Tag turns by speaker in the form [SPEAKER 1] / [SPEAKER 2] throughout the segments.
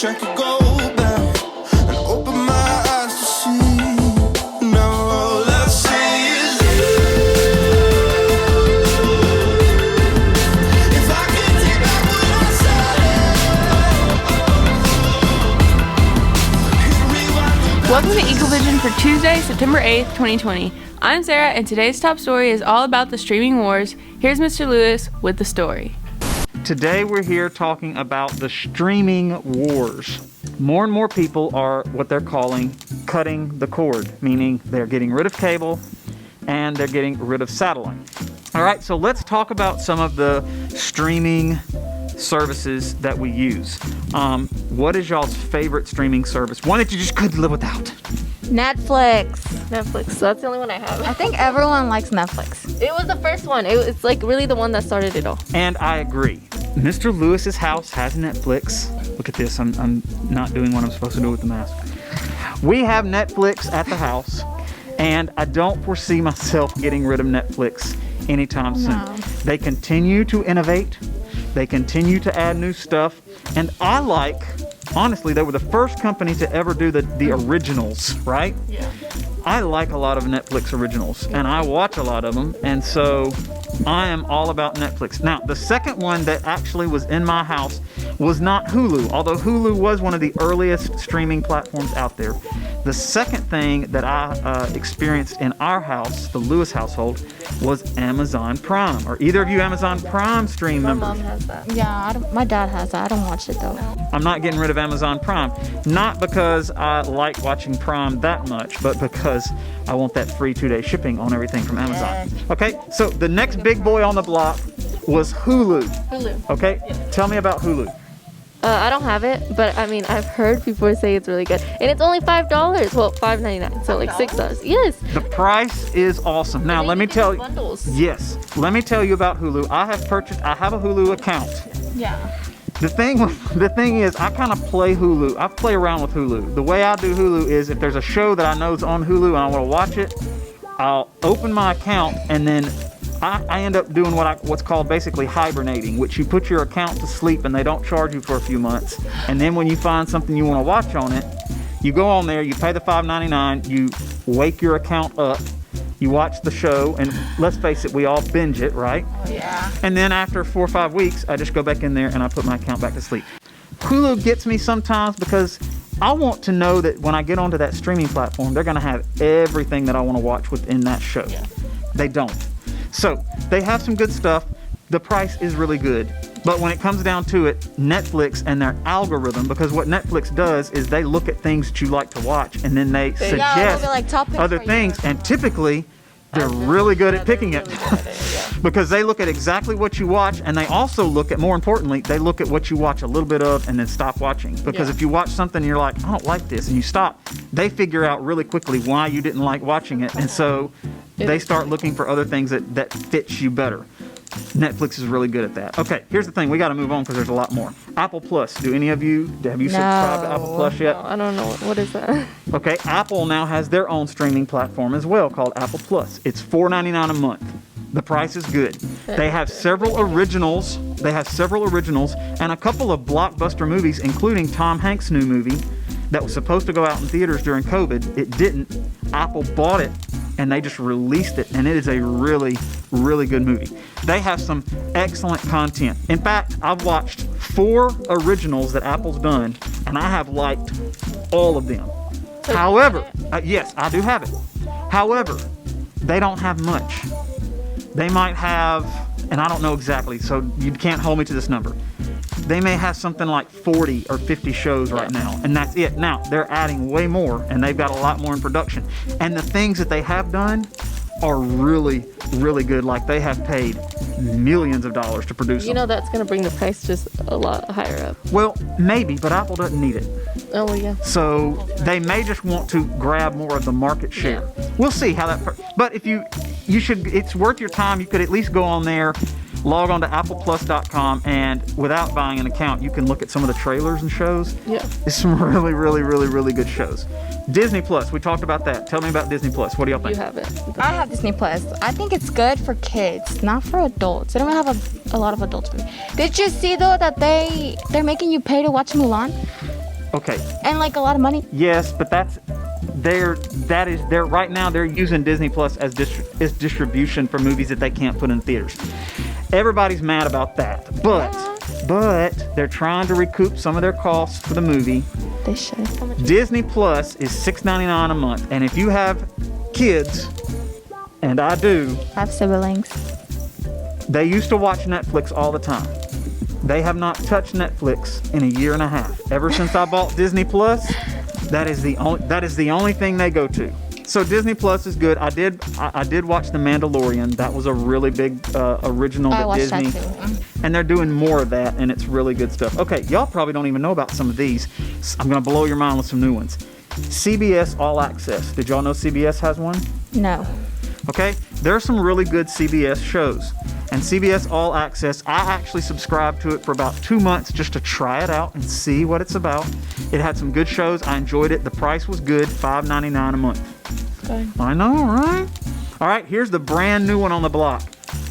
[SPEAKER 1] I could go back and open my eyes to see. Now all I see is you. If I could take back what I said.
[SPEAKER 2] Welcome to Eagle Vision for Tuesday, September 8th, 2020. I'm Sarah, and today's top story is all about the streaming wars. Here's Mr. Lewis with the story.
[SPEAKER 3] Today we're here talking about the streaming wars. More and more people are what they're calling cutting the cord, meaning they're getting rid of cable and they're getting rid of satellite. All right, so let's talk about some of the streaming services that we use. What is y'all's favorite streaming service? One that you just couldn't live without?
[SPEAKER 4] Netflix.
[SPEAKER 2] Netflix, that's the only one I have.
[SPEAKER 4] I think everyone likes Netflix.
[SPEAKER 2] It was the first one. It's like really the one that started it all.
[SPEAKER 3] And I agree. Mr. Lewis's house has Netflix. Look at this, I'm not doing what I'm supposed to do with the mask. We have Netflix at the house, and I don't foresee myself getting rid of Netflix anytime soon.
[SPEAKER 4] No.
[SPEAKER 3] They continue to innovate. They continue to add new stuff. And I like, honestly, they were the first company to ever do the originals, right?
[SPEAKER 2] Yeah.
[SPEAKER 3] I like a lot of Netflix originals, and I watch a lot of them, and so I am all about Netflix. Now, the second one that actually was in my house was not Hulu, although Hulu was one of the earliest streaming platforms out there. The second thing that I experienced in our house, the Lewis household, was Amazon Prime. Are either of you Amazon Prime stream
[SPEAKER 2] My
[SPEAKER 3] members?
[SPEAKER 2] mom has that.
[SPEAKER 4] Yeah, my dad has that. I don't watch it though.
[SPEAKER 3] I'm not getting rid of Amazon Prime. Not because I like watching Prime that much, but because I want that free 2-day shipping on everything from Amazon. Okay, so the next big boy on the block was Hulu.
[SPEAKER 2] Hulu.
[SPEAKER 3] Okay, tell me about Hulu.
[SPEAKER 5] I don't have it, but I mean, I've heard people say it's really good. And it's only $5. Well, $5.99, so like $6. Yes.
[SPEAKER 3] The price is awesome. Now, let me tell you.
[SPEAKER 5] Bundles.
[SPEAKER 3] Yes, let me tell you about Hulu. I have a Hulu account.
[SPEAKER 4] Yeah.
[SPEAKER 3] The thing is, I kind of play Hulu. I play around with Hulu. The way I do Hulu is if there's a show that I know is on Hulu and I want to watch it, I'll open my account and then I end up doing what's called basically hibernating, which you put your account to sleep and they don't charge you for a few months. And then when you find something you want to watch on it, you go on there, you pay the $5.99, you wake your account up, you watch the show, and let's face it, we all binge it, right?
[SPEAKER 4] Yeah.
[SPEAKER 3] And then after 4 or 5 weeks, I just go back in there and I put my account back to sleep. Hulu gets me sometimes because I want to know that when I get onto that streaming platform, they're going to have everything that I want to watch within that show.
[SPEAKER 2] Yeah.
[SPEAKER 3] They don't. So they have some good stuff. The price is really good. But when it comes down to it, Netflix and their algorithm, because what Netflix does is they look at things that you like to watch and then they suggest
[SPEAKER 4] like top picks
[SPEAKER 3] other
[SPEAKER 4] for
[SPEAKER 3] things.
[SPEAKER 4] you.
[SPEAKER 3] And typically, they're really good at picking it. Because they look at exactly what you watch, and they also look at, more importantly, they look at what you watch a little bit of and then stop watching. Because if you watch something and you're like, I don't like this, and you stop, they figure out really quickly why you didn't like watching it. And so they start looking for other things that fits you better. Netflix is really good at that. Okay, here's the thing. We got to move on because there's a lot more. Apple Plus. Have you subscribed to Apple Plus yet?
[SPEAKER 5] No, I don't know. What is that?
[SPEAKER 3] Okay, Apple now has their own streaming platform as well called Apple Plus. It's $4.99 a month. The price is good. They have several originals. And a couple of blockbuster movies, including Tom Hanks' new movie that was supposed to go out in theaters during COVID. It didn't. Apple bought it and they just released it, and it is a really, really good movie. They have some excellent content. In fact, I've watched 4 originals that Apple's done, and I have liked all of them. However, yes, I do have it. However, they don't have much. They might have, and I don't know exactly, so you can't hold me to this number. They may have something like 40 or 50 shows right now, and that's it. Now, they're adding way more, and they've got a lot more in production. And the things that they have done are really, really good. Like, they have paid millions of dollars to produce them.
[SPEAKER 5] You know that's going to bring the price just a lot higher up.
[SPEAKER 3] Well, maybe, but Apple doesn't need it.
[SPEAKER 5] Oh, well, yeah.
[SPEAKER 3] So they may just want to grab more of the market share. We'll see how that. But if you should, it's worth your time. You could at least go on there, log on to appleplus.com, and without buying an account, you can look at some of the trailers and shows.
[SPEAKER 5] Yeah.
[SPEAKER 3] It's some really, really, really, really good shows. Disney Plus, we talked about that. Tell me about Disney Plus. What do y'all think?
[SPEAKER 5] You have it.
[SPEAKER 4] I have Disney Plus. I think it's good for kids, not for adults. They don't have a lot of adults. Did you see though that they're making you pay to watch Mulan?
[SPEAKER 3] Okay,
[SPEAKER 4] And like a lot of money.
[SPEAKER 3] yes, but right now they're using Disney Plus as distribution for movies that they can't put in theaters. Everybody's mad about that, but they're trying to recoup some of their costs for the movie.
[SPEAKER 4] They should.
[SPEAKER 3] Disney Plus is $6.99 a month, and if you have kids, and I do,
[SPEAKER 4] I have siblings.
[SPEAKER 3] they used to watch Netflix all the time. They have not touched Netflix in a year and a half. Ever since I bought Disney Plus, that is the only thing they go to. So Disney Plus is good. I did watch The Mandalorian. That was a really big original
[SPEAKER 4] I
[SPEAKER 3] that
[SPEAKER 4] watched
[SPEAKER 3] Disney.
[SPEAKER 4] that too.
[SPEAKER 3] And they're doing more of that, and it's really good stuff. Okay, y'all probably don't even know about some of these. I'm gonna blow your mind with some new ones. CBS All Access. Did y'all know CBS has one?
[SPEAKER 4] No.
[SPEAKER 3] Okay, there are some really good CBS shows. And CBS All Access, I actually subscribed to it for about 2 months just to try it out and see what it's about. It had some good shows. I enjoyed it. The price was good, $5.99 a month.
[SPEAKER 2] Okay.
[SPEAKER 3] I know, right? All right, here's the brand new one on the block.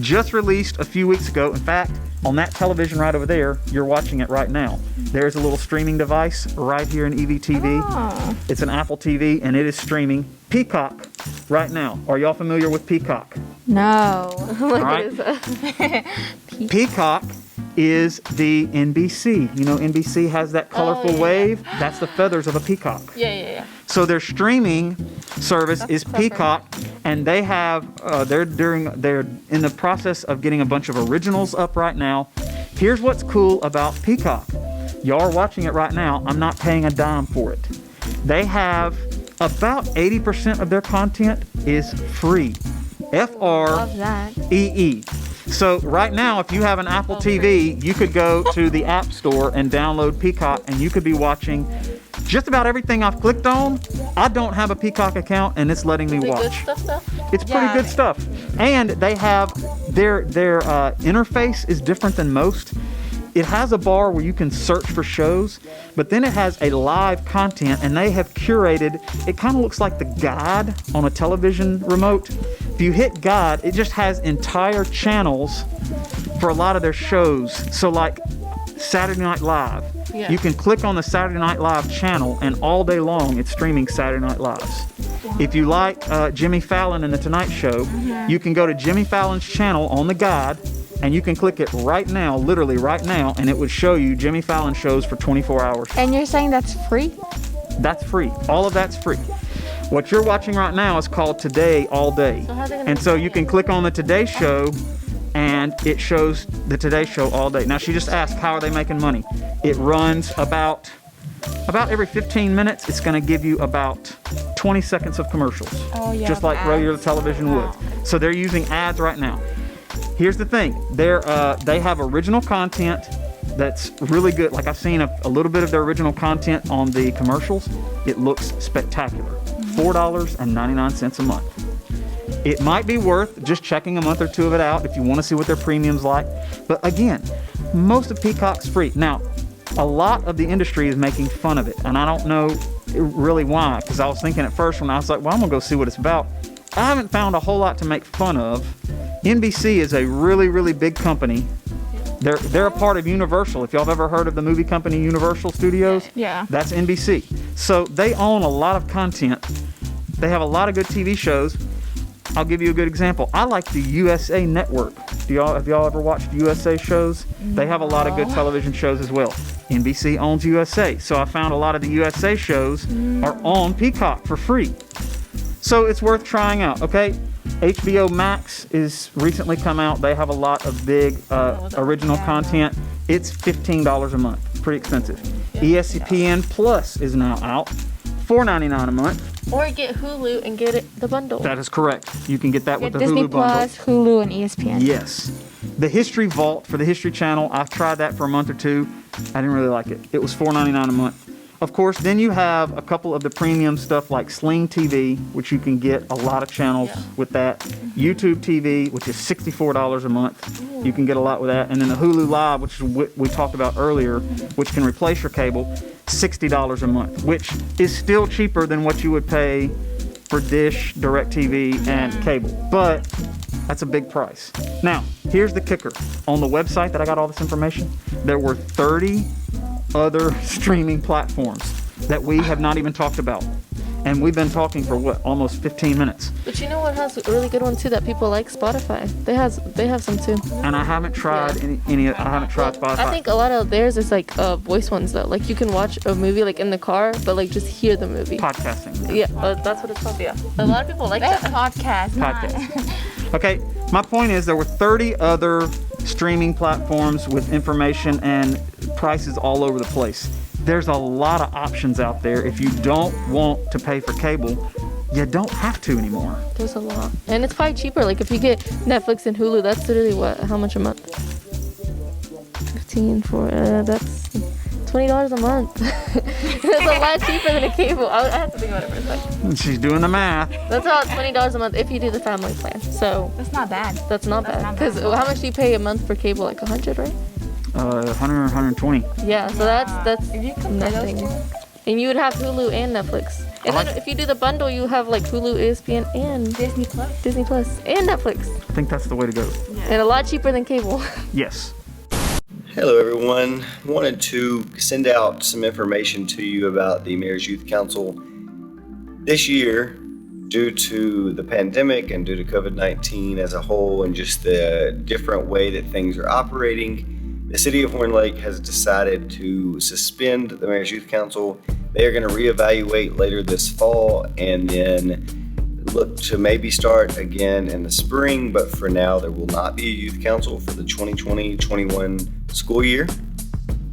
[SPEAKER 3] Just released a few weeks ago. In fact, on that television right over there, you're watching it right now. There's a little streaming device right here in EVTV.
[SPEAKER 4] Oh.
[SPEAKER 3] It's an Apple TV, and it is streaming Peacock right now. Are y'all familiar with Peacock?
[SPEAKER 4] No.
[SPEAKER 3] All right. Peacock is the NBC. You know, NBC has that colorful wave. That's the feathers of a peacock.
[SPEAKER 2] Yeah.
[SPEAKER 3] So their streaming service is Peacock, and they have they're in the process of getting a bunch of originals up right now. Here's what's cool about Peacock. Y'all are watching it right now. I'm not paying a dime for it. They have about 80% of their content is free.
[SPEAKER 4] Love that.
[SPEAKER 3] FREE. So right now, if you have an Apple TV, you could go to the App Store and download Peacock, and you could be watching just about everything I've clicked on. I don't have a Peacock account, and it's letting me watch.
[SPEAKER 2] Good stuff.
[SPEAKER 3] It's pretty
[SPEAKER 4] Yeah.
[SPEAKER 3] good stuff. And they have their interface is different than most. It has a bar where you can search for shows, but then it has a live content, and they have curated, it kind of looks like the guide on a television remote. If you hit guide, it just has entire channels for a lot of their shows. So like Saturday Night Live,
[SPEAKER 2] Yeah.
[SPEAKER 3] you can click on the Saturday Night Live channel, and all day long it's streaming Saturday Night Lives. If you like Jimmy Fallon and The Tonight Show, you can go to Jimmy Fallon's channel on the guide, and you can click it right now, literally right now, and it would show you Jimmy Fallon shows for 24 hours.
[SPEAKER 4] And you're saying that's free?
[SPEAKER 3] That's free. All of that's free. What you're watching right now is called Today All Day.
[SPEAKER 2] So how are they gonna
[SPEAKER 3] And so
[SPEAKER 2] make
[SPEAKER 3] you
[SPEAKER 2] money?
[SPEAKER 3] can click on the Today Show, and it shows the Today Show all day. Now, she just asked, how are they making money? It runs about every 15 minutes. It's going to give you about 20 seconds of commercials.
[SPEAKER 4] Oh, yeah,
[SPEAKER 3] Just like
[SPEAKER 4] ads.
[SPEAKER 3] regular television would. So they're using ads right now. Here's the thing. They have original content that's really good. Like I've seen a little bit of their original content on the commercials. It looks spectacular. $4.99 a month. It might be worth just checking a month or two of it out if you want to see what their premium's like. But again, most of Peacock's free. Now, a lot of the industry is making fun of it, and I don't know really why, because I was thinking at first when I was like, well, I'm going to go see what it's about. I haven't found a whole lot to make fun of. NBC is a really, really big company. They're a part of Universal. If y'all have ever heard of the movie company Universal Studios,
[SPEAKER 4] Yeah.
[SPEAKER 3] that's NBC. So they own a lot of content. They have a lot of good TV shows. I'll give you a good example. I like the USA Network. Have y'all ever watched USA shows? They have a lot of good television shows as well. NBC owns USA. So I found a lot of the USA shows are on Peacock for free. So it's worth trying out, okay? HBO Max is recently come out. They have a lot of big original content. It's $15 a month. Pretty expensive. ESPN Plus is now out. $4.99 a month.
[SPEAKER 5] Or get Hulu and get it the bundle.
[SPEAKER 3] That is correct. You can get that with
[SPEAKER 4] Get
[SPEAKER 3] the
[SPEAKER 4] Disney
[SPEAKER 3] Hulu bundle.
[SPEAKER 4] Plus, Hulu, and ESPN.
[SPEAKER 3] Yes. The History Vault for the History Channel, I've tried that for a month or two. I didn't really like it. It was $4.99 a month. Of course, then you have a couple of the premium stuff like Sling TV, which you can get a lot of channels with that. YouTube TV, which is $64 a month. You can get a lot with that. And then the Hulu Live, which is what we talked about earlier, which can replace your cable, $60 a month, which is still cheaper than what you would pay for Dish, DirecTV, and cable. But that's a big price. Now, here's the kicker. On the website that I got all this information, there were 30 other streaming platforms that we have not even talked about. And we've been talking for almost 15 minutes.
[SPEAKER 5] But you know what has a really good one too that people like? Spotify. They have some too.
[SPEAKER 3] And I haven't tried any. I haven't tried Spotify.
[SPEAKER 5] I think a lot of theirs is like voice ones though. Like you can watch a movie like in the car, but like just hear the movie.
[SPEAKER 3] Podcasting.
[SPEAKER 5] Yeah, that's what it's called. Yeah, a lot of people like that.
[SPEAKER 4] Podcast.
[SPEAKER 3] Okay, my point is there were 30 other streaming platforms with information and prices all over the place. There's a lot of options out there. If you don't want to pay for cable, you don't have to anymore.
[SPEAKER 5] There's a lot, and it's probably cheaper. Like if you get Netflix and Hulu, that's literally how much a month? 15 for that's $20 a month. It's a lot cheaper than a cable. I have to think about it for a second.
[SPEAKER 3] She's doing the math.
[SPEAKER 5] That's about $20 a month if you do the family plan. So
[SPEAKER 4] That's not bad.
[SPEAKER 5] that's not bad. Because how much do you pay a month for cable? Like 100, right?
[SPEAKER 3] 100 or 120.
[SPEAKER 5] Yeah. So that's
[SPEAKER 4] If you compare those
[SPEAKER 5] nothing.
[SPEAKER 4] two.
[SPEAKER 5] And you would have Hulu and Netflix. And then if you do the bundle, you have like Hulu, ESPN, and
[SPEAKER 4] Disney Plus.
[SPEAKER 5] Disney Plus, and Netflix.
[SPEAKER 3] I think that's the way to go.
[SPEAKER 5] And a lot cheaper than cable.
[SPEAKER 3] Yes.
[SPEAKER 6] Hello everyone. Wanted to send out some information to you about the Mayor's Youth Council. This year, due to the pandemic and due to COVID-19 as a whole and just the different way that things are operating, the City of Horn Lake has decided to suspend the Mayor's Youth Council. They are going to reevaluate later this fall and then look to maybe start again in the spring, but for now there will not be a youth council for the 2020-21 school year.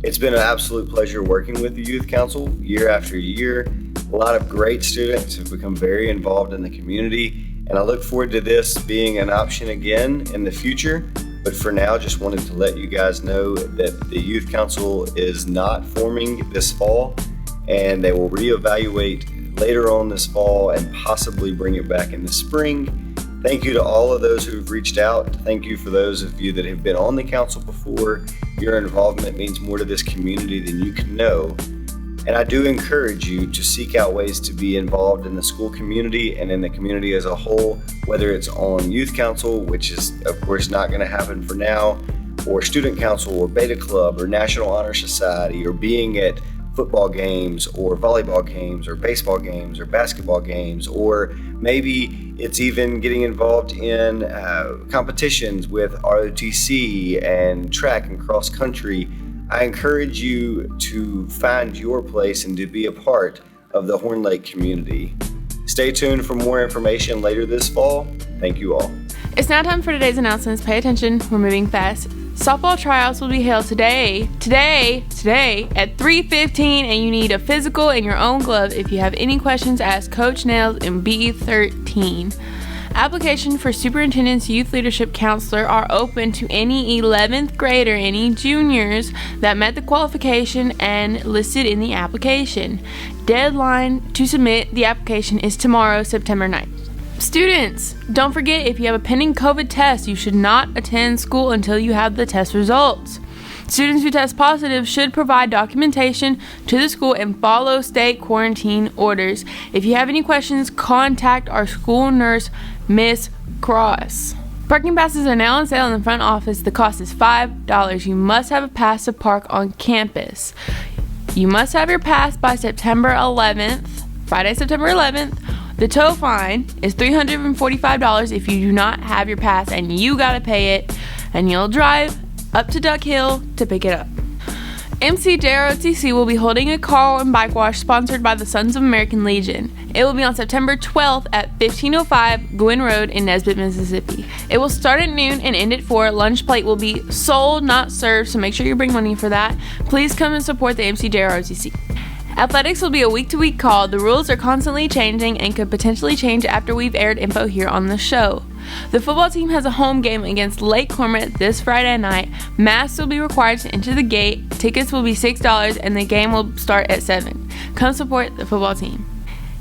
[SPEAKER 6] It's been an absolute pleasure working with the youth council year after year. A lot of great students have become very involved in the community, and I look forward to this being an option again in the future. But for now, just wanted to let you guys know that the youth council is not forming this fall, and they will reevaluate later on this fall and possibly bring it back in the spring. Thank you to all of those who've reached out. Thank you for those of you that have been on the council before. Your involvement means more to this community than you can know. And I do encourage you to seek out ways to be involved in the school community and in the community as a whole, whether it's on youth council, which is of course not going to happen for now, or student council, or beta club, or National Honor Society, or being at football games or volleyball games or baseball games or basketball games, or maybe it's even getting involved in competitions with ROTC and track and cross country. I encourage you to find your place and to be a part of the Horn Lake community. Stay tuned for more information later this fall. Thank you all.
[SPEAKER 2] It's now time for today's announcements. Pay attention, we're moving fast. Softball tryouts will be held today at 3:15, and you need a physical and your own glove. If you have any questions, ask Coach Nails in B13. Application for Superintendent's Youth Leadership Counselor are open to any 11th grade or any juniors that met the qualification and listed in the application. Deadline to submit the application is tomorrow, September 9th. Students, don't forget, if you have a pending COVID test, you should not attend school until you have the test results. Students who test positive should provide documentation to the school and follow state quarantine orders. If you have any questions, contact our school nurse, Miss Cross. Parking passes are now on sale in the front office. The cost is $5. You must have a pass to park on campus. You must have your pass by September 11th, Friday, September 11th. The tow fine is $345 if you do not have your pass, and you gotta pay it, and you'll drive up to Duck Hill to pick it up. MCJROTC will be holding a car and bike wash sponsored by the Sons of American Legion. It will be on September 12th at 1505 Gwynn Road in Nesbitt, Mississippi. It will start at noon and end at 4. Lunch plate will be sold, not served, so make sure you bring money for that. Please come and support the MCJROTC. Athletics will be a week-to-week call. The rules are constantly changing and could potentially change after we've aired info here on the show. The football team has a home game against Lake Cormorant this Friday night. Masks will be required to enter the gate. Tickets will be $6 and the game will start at 7. Come support the football team.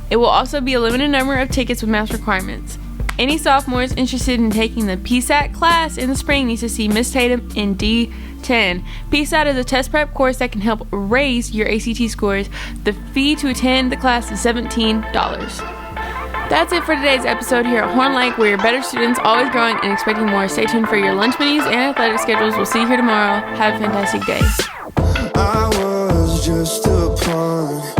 [SPEAKER 2] It will also be a limited number of tickets with mask requirements. Any sophomores interested in taking the PSAT class in the spring needs to see Miss Tatum in D10. PSAT is a test prep course that can help raise your ACT scores. The fee to attend the class is $17. That's it for today's episode here at Horn Lake, where you're better students, always growing and expecting more. Stay tuned for your lunch menus and athletic schedules. We'll see you here tomorrow. Have a fantastic day.
[SPEAKER 1] I was just a pawn.